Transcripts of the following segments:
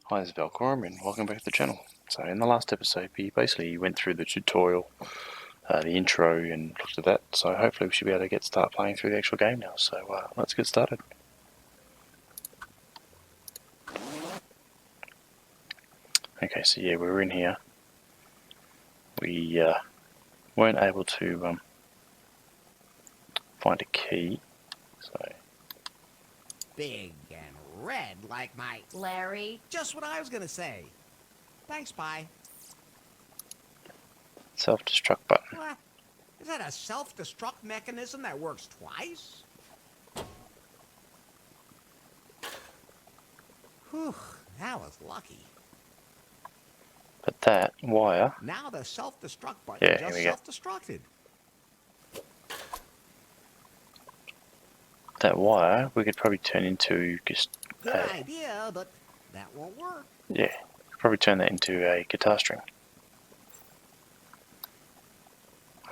Hi, this is Valkorum and welcome back to the channel. So in the last episode we basically went through the tutorial, the intro and looked at that, so hopefully we should be able to start playing through the actual game now, so let's get started. Okay, so yeah, we're in here. We weren't able to find a key, so... Big and red like my... Larry? Just what I was gonna say. Thanks, bye. Self-destruct button. What? Is that a self-destruct mechanism that works twice? Whew, that was lucky. But that wire... Now the self-destruct button Yeah, just here we go. self-destructed. That wire we could probably turn into just... Good idea, but that won't work. Yeah, probably turn that into a guitar string.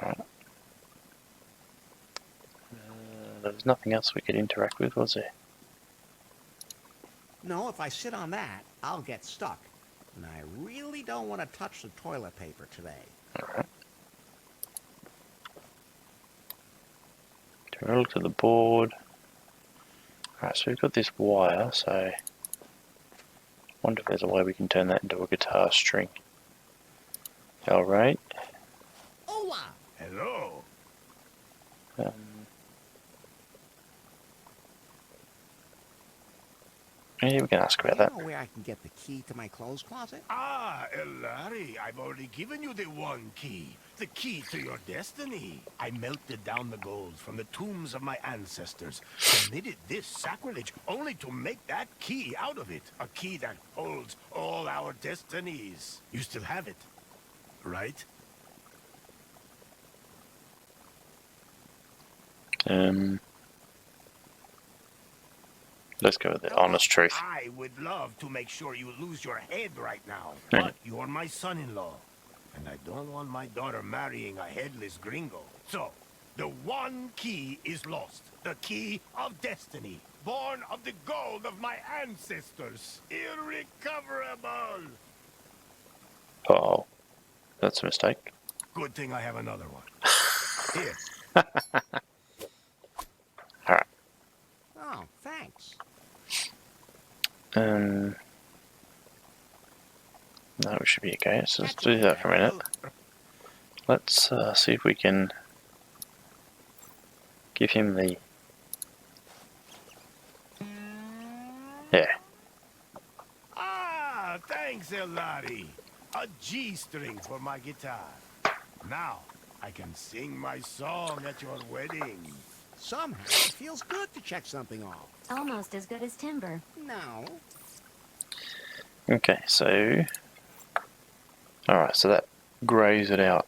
Alright. There was nothing else we could interact with, was there? No, if I sit on that, I'll get stuck. And I really don't want to touch the toilet paper today. Alright. Do we look at the board? Alright, so we've got this wire, so... I wonder if there's a way we can turn that into a guitar string. Alright. Hola! Hello. Yeah, we can ask about You that. know where I can get the key to my clothes closet? Ah, Larry, I've already given you the one key. The key to your destiny. I melted down the gold from the tombs of my ancestors, committed this sacrilege only to make that key out of it. A key that holds all our destinies. You still have it, right? Let's go with the honest truth. I would love to make sure you lose your head right now, Yeah. but you're my son-in-law, and I don't want my daughter marrying a headless gringo. So, the one key is lost. The key of destiny, born of the gold of my ancestors. Irrecoverable! Oh, that's a mistake. Good thing I have another one. Here. Alright. Oh, thanks. No, we should be okay. So let's do that for a minute. Let's see if we can give him the... Yeah. Ah, thanks, Larry. A G-string for my guitar. Now, I can sing my song at your wedding. Somehow it feels good to check something off. Almost as good as timber. No. Okay, so... Alright, so that grays it out.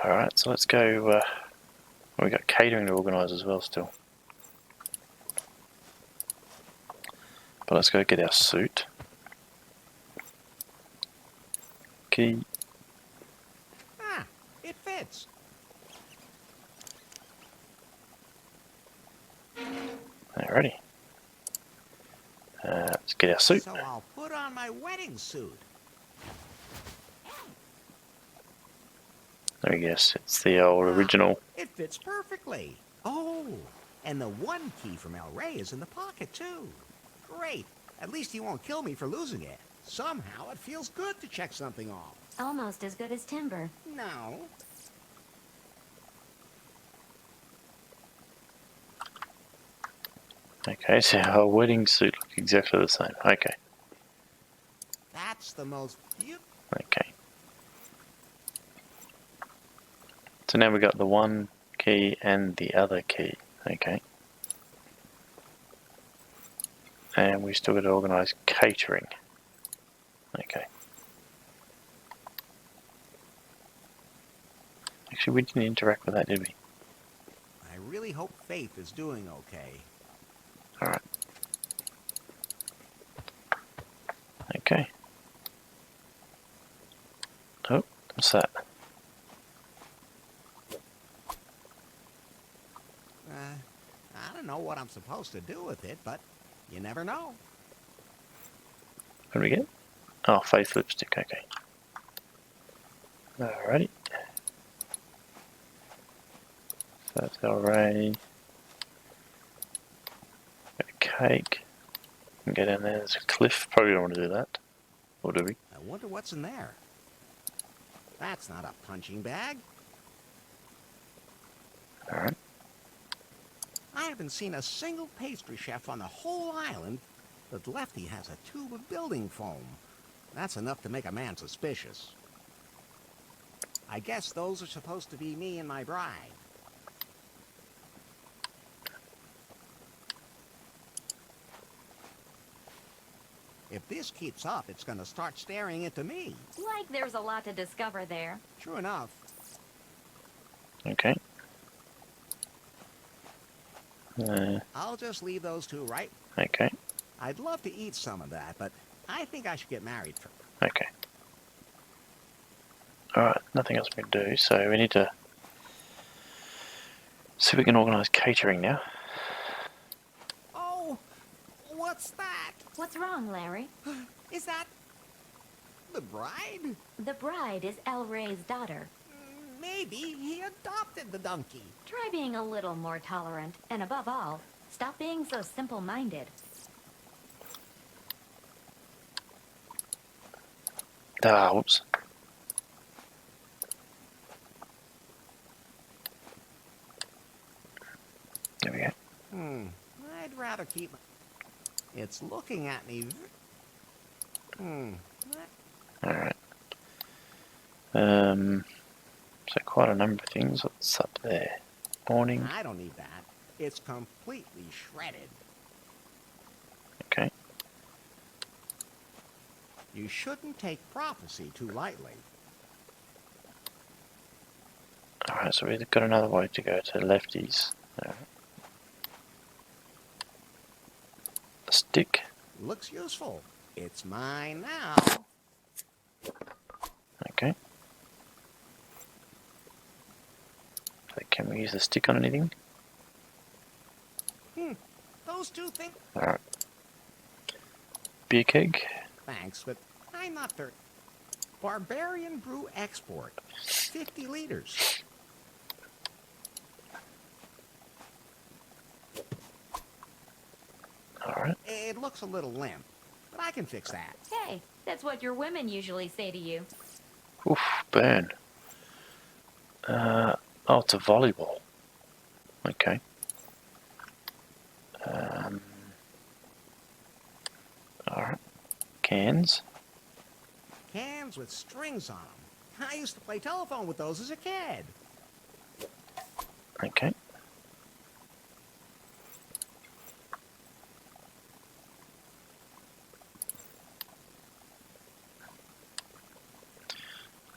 Alright, so let's go... we got catering to organise as well still. But let's go get our suit. Key. Ah, it fits. Alrighty. Let's get our suit. So I'll put on my wedding suit. Let me guess, it's the old original. It fits perfectly. Oh, and the one key from El Rey is in the pocket, too. Great. At least he won't kill me for losing it. Somehow it feels good to check something off. Almost as good as timber. No. Okay, so our wedding suit looks exactly the same. Okay, That's the most beautiful... okay. So now we got the one key and the other key. Okay. And we still got to organise catering. Okay. Actually, we didn't interact with that, did we? I really hope Faith is doing okay. Alright. Okay. Oh, what's that? I don't know what I'm supposed to do with it, but you never know. What do we get? Oh, Faith lipstick, okay. Alrighty. So that's our Ray. Got a cake. We can go down there, there's a cliff. Probably don't want to do that. Or do we? I wonder what's in there. That's not a punching bag. Alright. I haven't seen a single pastry chef on the whole island, but Lefty has a tube of building foam. That's enough to make a man suspicious. I guess those are supposed to be me and my bride. If this keeps up, it's gonna start staring into me. Like there's a lot to discover there. True enough. Okay. I'll just leave those two right. Okay. I'd love to eat some of that, but I think I should get married first. Okay. Alright, nothing else we can do, so we need to see if we can organise catering now. Oh, what's that? What's wrong, Larry? Is that the bride? The bride is El Rey's daughter. Maybe he adopted the donkey. Try being a little more tolerant, and above all, stop being so simple-minded. Ah, whoops. There we go. I'd rather keep... It's looking at me... Alright. So quite a number of things. What's up there? Morning. I don't need that. It's completely shredded. Okay. You shouldn't take prophecy too lightly. Alright, so we've got another way to go to Lefty's. Alright. A stick. Looks useful. It's mine now. Okay. So can we use the stick on anything? Those two things... Alright. Beer keg. Thanks, but I'm not thirsty. Barbarian brew export. 50 liters. Alright. It looks a little limp, but I can fix that. Hey, that's what your women usually say to you. Oof, burn. Oh, it's a volleyball. Okay. Alright. Cans. Cans with strings on them. I used to play telephone with those as a kid. Okay.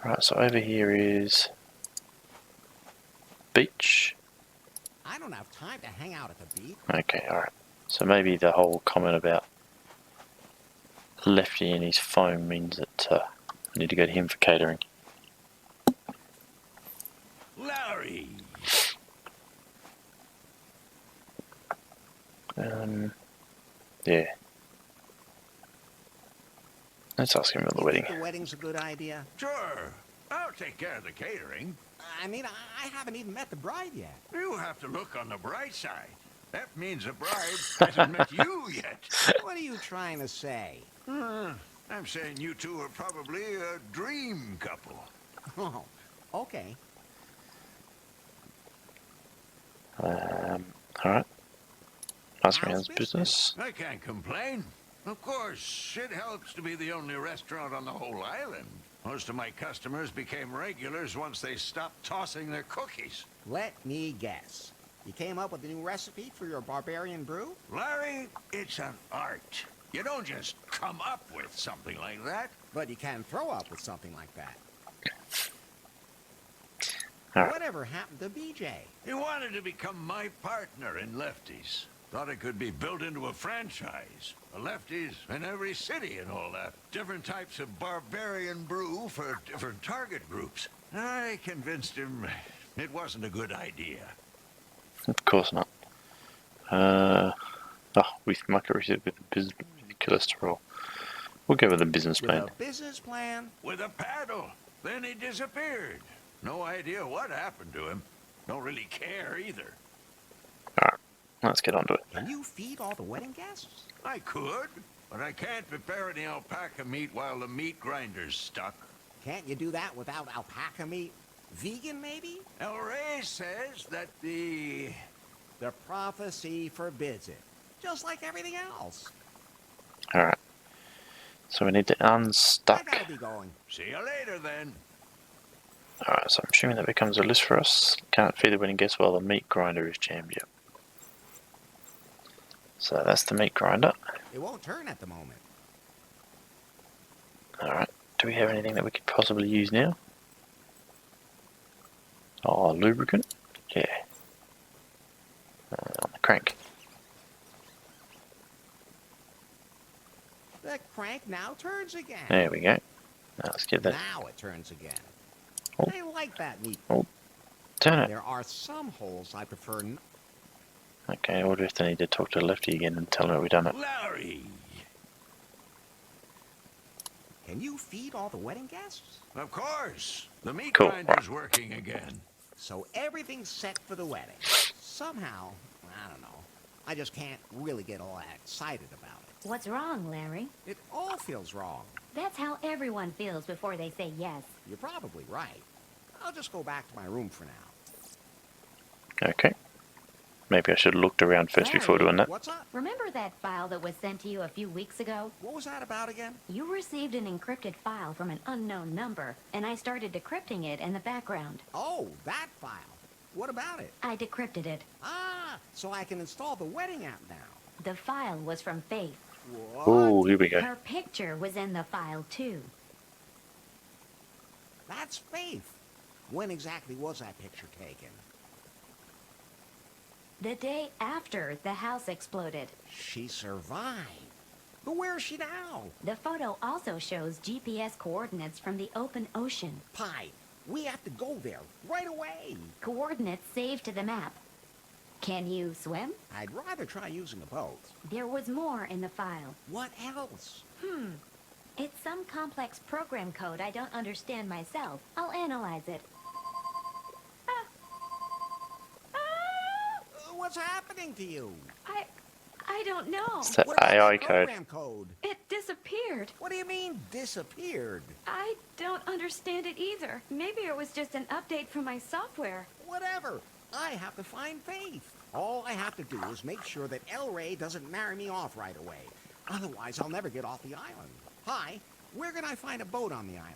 Right, so over here is beach. I don't have time to hang out at the beach. Okay, alright. So maybe the whole comment about Lefty and his foam means that I need to go to him for catering. Larry! Yeah. Let's ask him about the You wedding. think the wedding's a good idea? Sure. I'll take care of the catering. I mean, I haven't even met the bride yet. You have to look on the bright side. That means the bride hasn't met you yet. What are you trying to say? I'm saying you two are probably a dream couple. Oh, okay. Alright. Ask me his business. I can't complain. Of course, it helps to be the only restaurant on the whole island. Most of my customers became regulars once they stopped tossing their cookies. Let me guess. You came up with a new recipe for your barbarian brew? Larry, it's an art. You don't just come up with something like that. But you can throw up with something like that. Alright. Whatever happened to BJ? He wanted to become my partner in Lefty's. Thought it could be built into a franchise. The Lefty's in every city and all that. Different types of barbarian brew for different target groups. I convinced him it wasn't a good idea. Of course not. With cholesterol. We'll go with the business With plan. a business plan? With a paddle. Then he disappeared. No idea what happened to him. Don't really care either. Alright, let's get on to it. Can you feed all the wedding guests? I could, but I can't prepare any alpaca meat while the meat grinder's stuck. Can't you do that without alpaca meat? Vegan, maybe? El Rey says that the... The prophecy forbids it. Just like everything else. Alright. So we need to I unstuck. gotta be going. See you later, then. Alright, so I'm assuming that becomes a list for us. Can't feed the wedding guests while the meat grinder is jammed, yep. So that's the meat grinder. It won't turn at the moment. Alright, do we have anything that we could possibly use now? Oh, lubricant? Yeah. On the crank. The crank now turns again. There we go. Now let's get that. Now it turns again. Oh. I like that neat. Turn it. There are some holes I prefer. Okay, I wonder if they need to talk to Lefty again and tell her we've done it. Larry! Can you feed all the wedding guests? Of course. The meat Cool. grinder's working again. So everything's set for the wedding. Somehow, I don't know. I just can't really get all that excited about it. What's wrong, Larry? It all feels wrong. That's how everyone feels before they say yes. You're probably right. I'll just go back to my room for now. Okay. Maybe I should have looked around first before doing that. What's up? Remember that file that was sent to you a few weeks ago? What was that about again? You received an encrypted file from an unknown number, and I started decrypting it in the background. Oh, that file. What about it? I decrypted it. Ah, so I can install the wedding app now. The file was from Faith. What? Ooh, here we go. Her picture was in the file, too. That's Faith. When exactly was that picture taken? The day after the house exploded. She survived. But where is she now? The photo also shows GPS coordinates from the open ocean. Pi, we have to go there right away. Coordinates saved to the map. Can you swim? I'd rather try using a boat. There was more in the file. What else? It's some complex program code I don't understand myself. I'll analyze it. What's happening to you? I don't know. It's that What about AI that code. program code? It disappeared. What do you mean, disappeared? I don't understand it either. Maybe it was just an update from my software. Whatever. I have to find Faith. All I have to do is make sure that El Rey doesn't marry me off right away. Otherwise, I'll never get off the island. Hi, where can I find a boat on the island?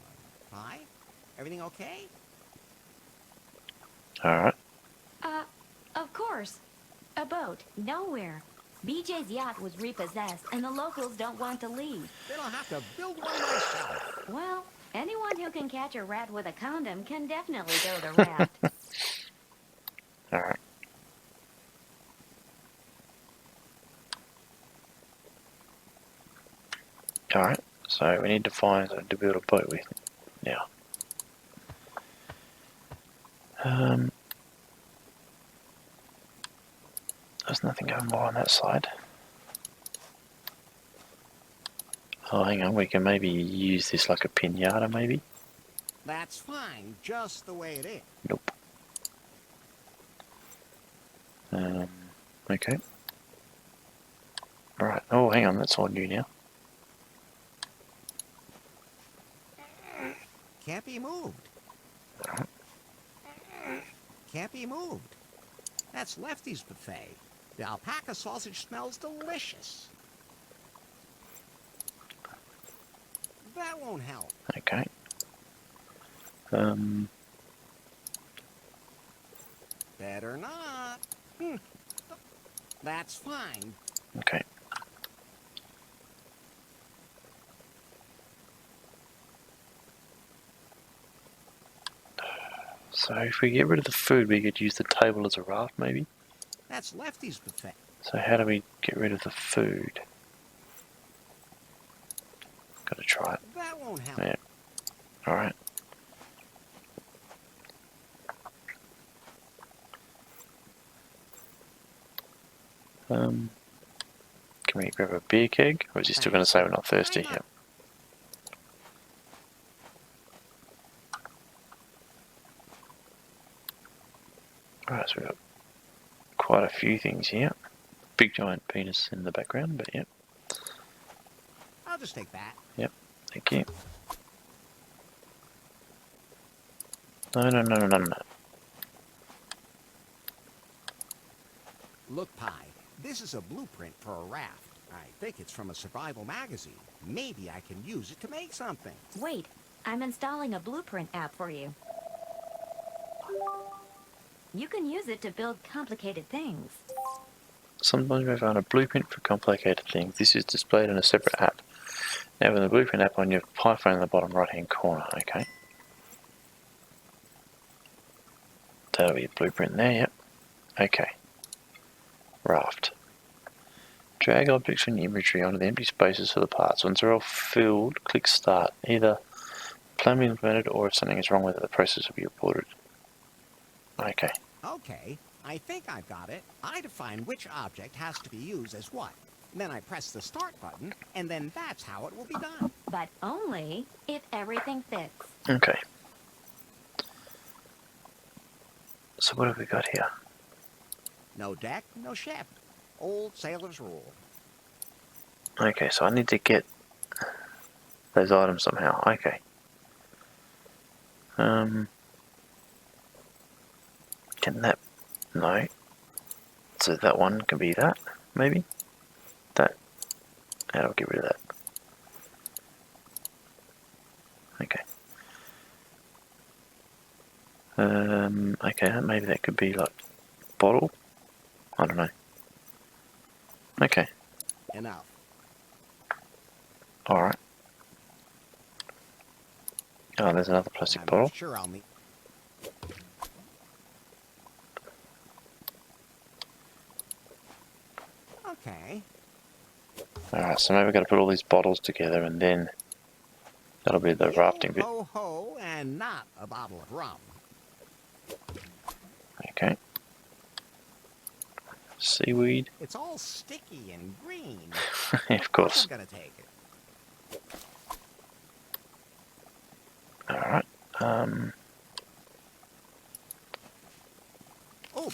Hi? Everything okay? Alright. Of course. A boat. Nowhere. BJ's yacht was repossessed, and the locals don't want to leave. Then I'll have to build one myself. Well, anyone who can catch a rat with a condom can definitely build a raft. Alright. Alright, so we need to find something to build a boat with now. There's nothing going more on that side. Oh, hang on, we can maybe use this like a pinata, maybe? That's fine, just the way it is. Nope. Okay. Right, oh, hang on, that's all new now. Can't be moved. Can't be moved. That's Lefty's buffet. The alpaca sausage smells delicious. That won't help. Okay. Better not. That's fine. Okay. So if we get rid of the food, we could use the table as a raft, maybe? That's Lefty's buffet. So how do we get rid of the food? Gotta try it. That won't help. Yeah. Alright. Can we grab a beer keg? Or is he still going to say we're not thirsty? Yep. Alright, so we've got quite a few things here. Big giant penis in the background, but yep. I'll just take that. Yep, thank you. No. Look, Pi, this is a blueprint for a raft. I think it's from a survival magazine. Maybe I can use it to make something. Wait, I'm installing a blueprint app for you. You can use it to build complicated things. Sometimes we found a blueprint for complicated things. This is displayed in a separate app. Now with the blueprint app on your Pi phone in the bottom right hand corner, okay. That'll be a blueprint there, yep. Okay. Raft. Drag objects from your inventory onto the empty spaces for the parts. Once they're all filled, click start. Either plan will be implemented or if something is wrong with it, the process will be reported. Okay. Okay, I think I've got it. I define which object has to be used as what. Then I press the start button, and then that's how it will be done. But only if everything fits. Okay. So what have we got here? No deck, no ship. Old sailor's rule. Okay, so I need to get those items somehow. Okay. Can that... No. So that one can be that, maybe? That. How do I get rid of that? Okay. Okay, maybe that could be like bottle? I don't know. Okay. Enough. Alright. Oh, there's another plastic I'm bottle. not sure I'll need... Okay. Alright, so maybe we've got to put all these bottles together and then that'll be the rafting bit. Ho ho, and not a bottle of rum. Okay. Seaweed. It's all sticky and green. Of course. I'm gonna take it. Alright. Oh,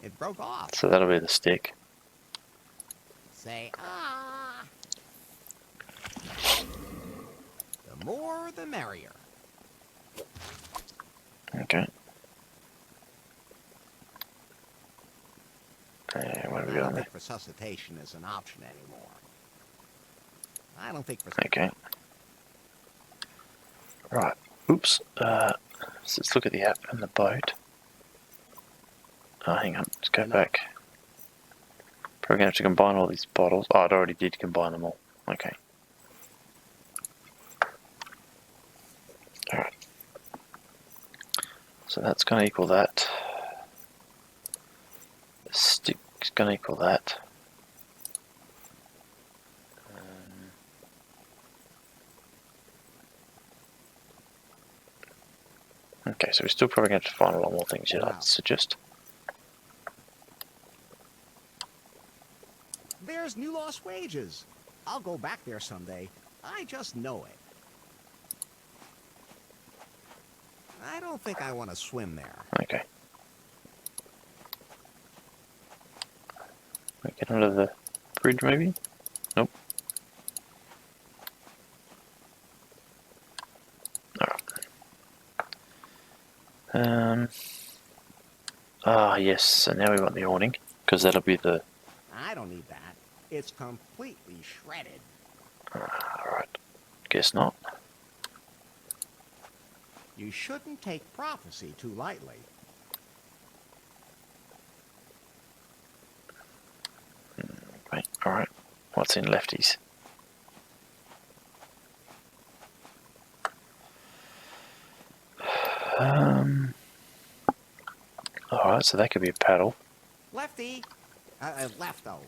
it broke off. So that'll be the stick. Say ah. The more, the merrier. Okay. What have we I got don't on there? think resuscitation is an option anymore. I don't think Okay. Right. Oops. So let's look at the app and the boat. Oh, hang on. Let's go back. Probably gonna have to combine all these bottles. Oh, it already did combine them all. Okay. Alright. So that's gonna equal that. The stick's gonna equal that. Okay, so we're still probably going to have to find a lot more things yet, I'd suggest. There's new lost wages. I'll go back there someday. I just know it. I don't think I want to swim there. Okay. We get under the bridge, maybe? Nope. Ah, yes, so now we want the awning, because that'll be the... I don't need that. It's completely shredded. Alright, guess not. You shouldn't take prophecy too lightly. Wait, alright, what's in lefties? Alright, so that could be a paddle. Lefty! Lefto.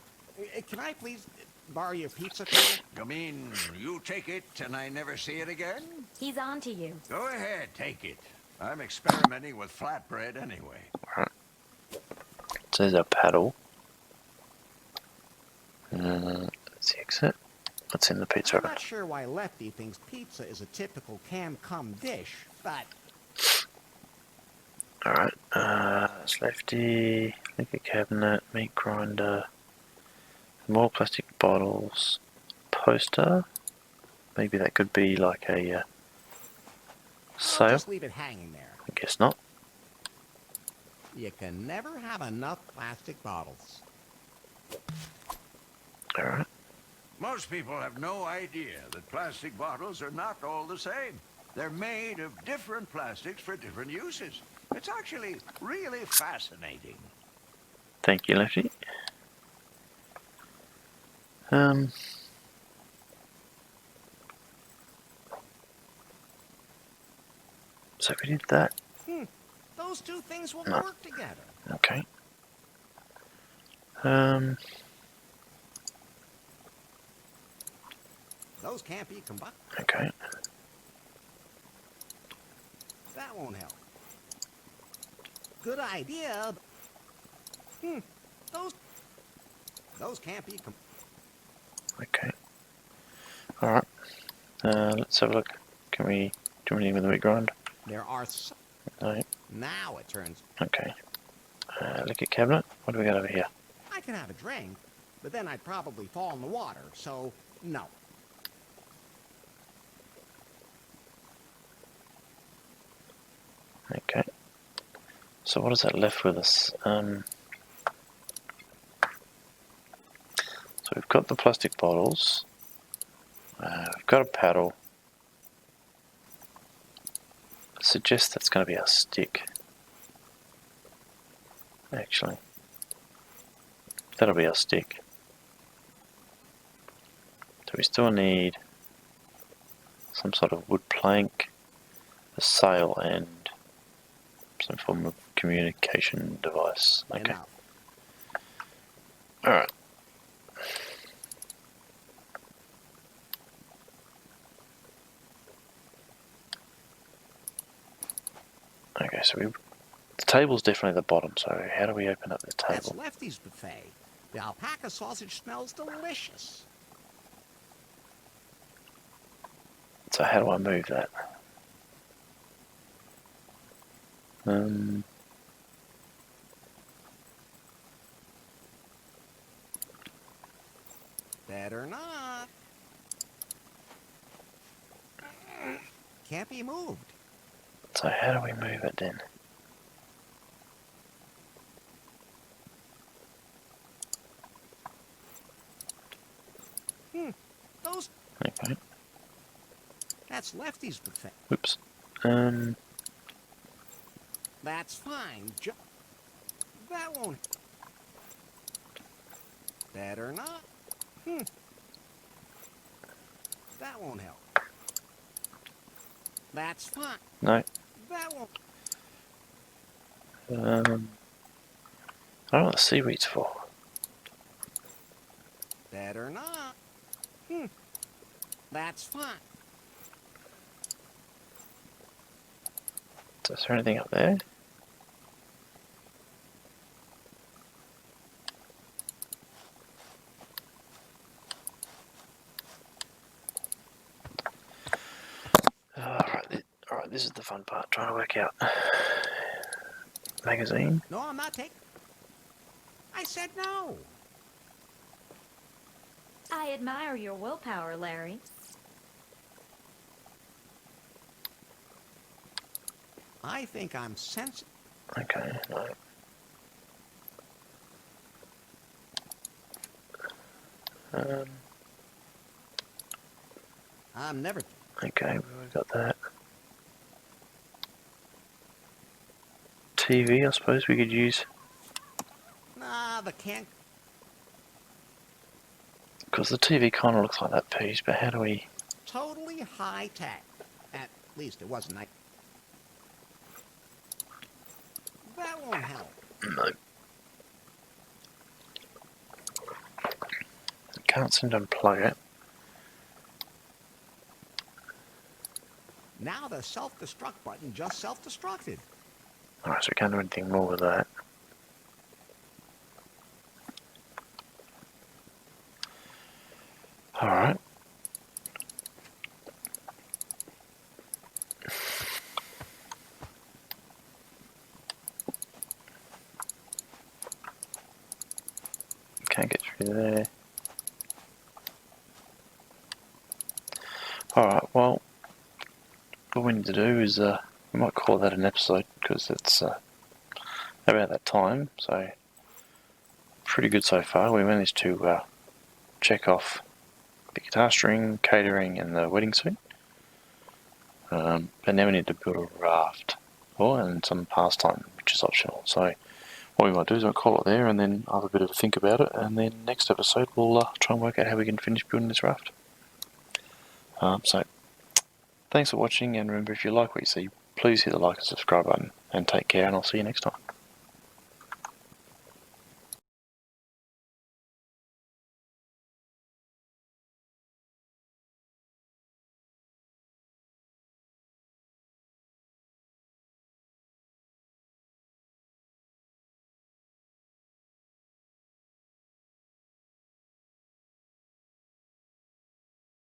Can I please borrow your pizza cooler? You mean you take it and I never see it again? He's on to you. Go ahead, take it. I'm experimenting with flatbread anyway. Alright. So there's our paddle. That's the exit. What's in the pizza I'm oven? not sure why Lefty thinks pizza is a typical can-cum dish, but... Alright, That's Lefty, liquor cabinet, meat grinder, more plastic bottles, poster. Maybe that could be like a I'll sale. just leave it hanging there. I guess not. You can never have enough plastic bottles. Alright. Most people have no idea that plastic bottles are not all the same. They're made of different plastics for different uses. It's actually really fascinating. Thank you, Lefty. So we did that. Those two things will No. work together. Okay. Those can't be combined. Okay. That won't help. Good idea. Those can't be Okay. Alright. Let's have a look. Can we do anything with the meat grind? There are No. now it turns. Okay. Liquor cabinet. What do we got over here? I can have a drink, but then I'd probably fall in the water, so no. Okay. So what is that left with us? So we've got the plastic bottles. We've got a paddle. I suggest that's going to be our stick. Actually. That'll be our stick. So we still need some sort of wood plank, a sail, and some form of communication device. Okay. Enough. Alright. Okay, so the table's definitely at the bottom, so how do we open up the That's table? Lefty's buffet. The alpaca sausage smells delicious. So how do I move that? Better not. Can't be moved. So how do we move it then? Those. Okay. That's Lefty's buffet. Oops. That's fine. That won't. Better not. That won't help. That's fine. No. That won't. I don't know what the seaweed's for. Better not. That's fine. So is there anything up there? Alright, this is the fun part, trying to work out. Magazine? No, I'm not taking. I said no. I admire your willpower, Larry. I think I'm sensitive. Okay, no. I'm never. Okay, we've got that. TV, I suppose we could use. Nah, the can't. Because the TV kind of looks like that piece, but how do we... Totally high tech. At least it wasn't. That won't help. No. Can't seem to unplug it. Now the self-destruct button just self-destructed. Alright, so we can't do anything more with that. Alright. there. Alright, well, what we need to do is, we might call that an episode, because it's about that time, so pretty good so far. We managed to check off the guitar string, catering, and the wedding suite. And now we need to build a raft, and some pastime, which is optional. So what we might do is we'll call it there, and then I'll have a bit of a think about it, and then next episode we'll try and work out how we can finish building this raft. So thanks for watching, and remember, if you like what you see, please hit the like and subscribe button, and take care, and I'll see you next time.